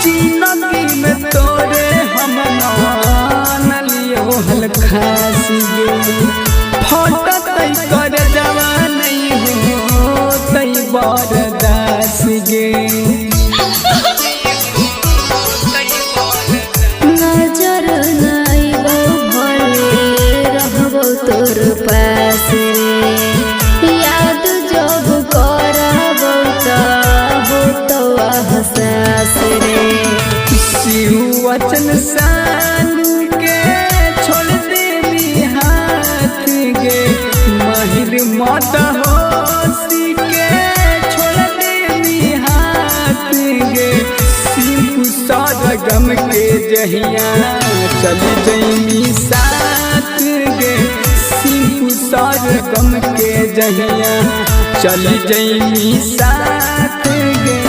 जिंदगी में तोरे हम मान लियो हल खास गे फोटो तई कर जवान नहीं हो तई बरदास गे नजर नहीं भले रहबो तोर पास रे याद जब करबो तो एहसास रे शिव वचन सानू के छोड़ देली हाथ गे महिर मत होशी के छोड़ देली हाथ गे शिव सरगम के जहिया चल जैमी साथ गे शिव सरगम के जहिया चल जैमी साथ गे।